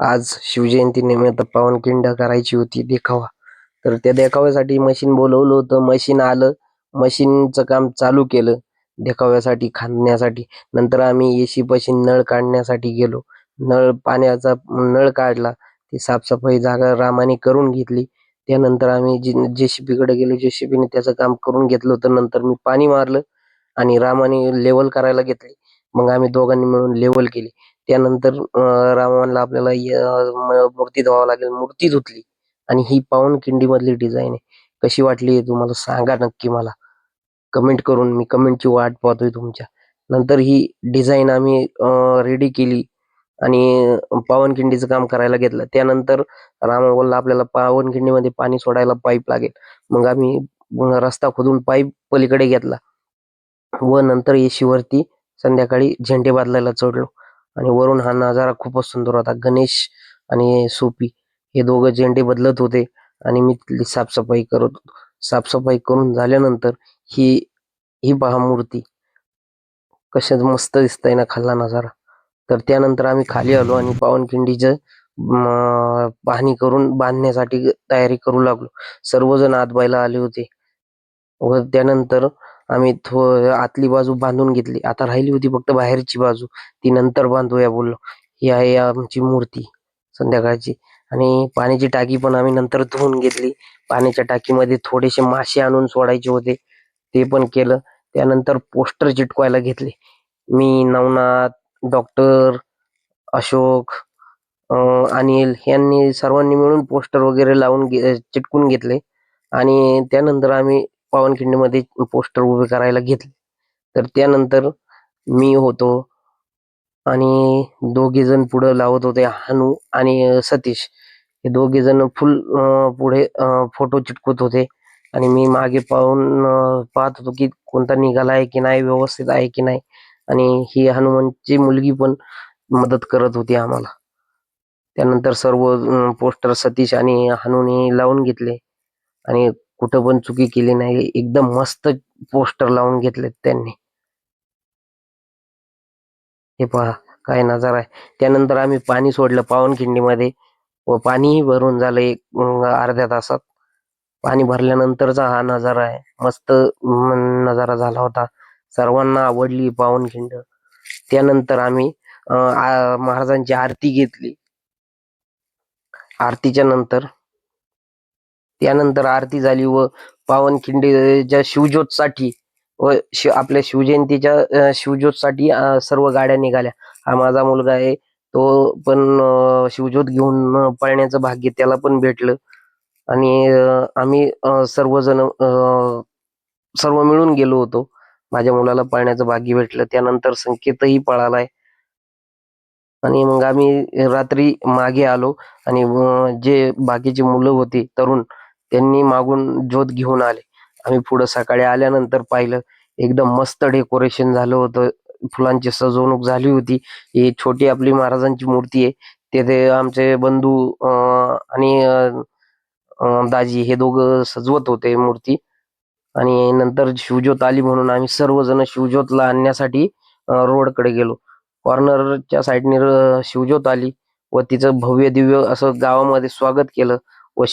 आज शिवजयंती निमित्त पावनखिंड करायची होती देखावा. तर त्या देखाव्यासाठी मशीन बोलवलं होतं. मशीन आलं. मशीनचं काम चालू केलं देखाव्यासाठी खांदण्यासाठी. नंतर आम्ही एसी पाशी नळ काढण्यासाठी गेलो. पाण्याचा नळ काढला. ती साफसफाई जागा रामाने करून घेतली. त्यानंतर आम्ही JCB कडे गेलो. JCB त्याचं काम करून घेतलं होतं. नंतर मी पाणी मारलं आणि रामाने लेवल करायला घेतली. मग आम्ही दोघांनी मिळून लेवल केली. त्यानंतर राम म्हणला आपल्याला मूर्ती धुवावं लागेल. मूर्ती धुतली आणि ही पावनखिंडी मधली डिझाईन आहे. कशी वाटली तुम्हाला सांगा नक्की मला कमेंट करून. मी कमेंटची वाट पाहतोय तुमच्या. नंतर ही डिझाईन आम्ही रेडी केली आणि पावनखिंडीचं काम करायला घेतलं. त्यानंतर राम बोलला आपल्याला पावनखिंडीमध्ये पाणी सोडायला पाईप लागेल. मग आम्ही रस्ता खोदून पाईप पलीकडे घेतला व नंतर येशीवरती संध्याकाळी झेंडे बांधायला चढलो आणि वरून हा नजारा खूपच सुंदर होता. गणेश आणि सोपी हे दोघं झेंडे बदलत होते आणि मी तिथली साफसफाई करत होतो. साफसफाई करून झाल्यानंतर ही ही पहा मूर्ती कशा मस्त दिसतंय ना खालचा नजारा. तर त्यानंतर आम्ही खाली आलो आणि पावनखिंडीचं पाहणी करून बांधण्यासाठी तयारी करू लागलो. सर्वजण आत बायला आले होते व त्यानंतर आम्ही आतली बाजू बांधून घेतली. आता राहिली होती फक्त बाहेरची बाजू. ती नंतर बांधूया बोललो. ही आहे आमची मूर्ती संध्याकाळची. आणि पाण्याची टाकी पण आम्ही नंतर धुवून घेतली. पाण्याच्या टाकीमध्ये थोडेसे मासे आणून सोडायचे होते. ते पण केलं. त्यानंतर पोस्टर चिटकवायला घेतले. मी, नवनाथ, डॉक्टर, अशोक, अनिल यांनी सर्वांनी मिळून पोस्टर वगैरे लावून चिटकून घेतले आणि त्यानंतर आम्ही पावनखिंडीमध्ये पोस्टर उभे करायला घेतले. तर त्यानंतर मी होतो आणि दोघे जण पुढे लावत होते, हनू आणि सतीश. हे दोघे जण फुल पुढे फोटो चिटकवत होते आणि मी मागे पाहत होतो की कोणता निघाला आहे की नाही, व्यवस्थित आहे की नाही. आणि ही हनुमानची मुलगी पण मदत करत होती आम्हाला. त्यानंतर सर्व पोस्टर सतीश आणि हनूने लावून घेतले आणि कुठं पण चुकी केली नाही. एकदम मस्त पोस्टर लावून घेतलेत त्यांनी. हे पहा काय नजारा आहे. त्यानंतर आम्ही पाणी सोडलं पावनखिंडीमध्ये व पाणीही भरून झालं एक अर्ध्या तासात. पाणी भरल्यानंतरचा हा नजारा आहे. मस्त नजारा झाला होता. सर्वांना आवडली पावनखिंड. त्यानंतर आम्ही महाराजांची आरती घेतली. आरतीच्या नंतर त्यानंतर आरती झाली व पावनखिंडीच्या शिवज्योतसाठी व आपल्या शिवजयंतीच्या शिवज्योतसाठी सर्व गाड्या निघाल्या. हा माझा मुलगा आहे. तो पण शिवज्योत घेऊन पळण्याचं भाग्य त्याला पण भेटलं आणि आम्ही सर्वजण सर्व मिळून गेलो होतो. माझ्या मुलाला पळण्याचं भाग्य भेटलं. त्यानंतर संकेतही पळालाय आणि मग आम्ही रात्री मागे आलो आणि जे बाकीचे मुलं होते तरुण त्यांनी मागून ज्योत घेऊन आले. आम्ही पुढं सकाळी आल्यानंतर पाहिलं एकदम मस्त डेकोरेशन झालं होतं. फुलांची सजवणूक झाली होती. ही छोटी आपली महाराजांची मूर्ती आहे. तिथे आमचे बंधू आणि दाजी हे दोघं सजवत होते मूर्ती आणि नंतर शिवज्योत आली म्हणून आम्ही सर्वजण शिवज्योतला आणण्यासाठी रोडकडे गेलो. कॉर्नरच्या साईडने शिवज्योत आली व तिचं भव्य दिव्य असं गावामध्ये स्वागत केलं व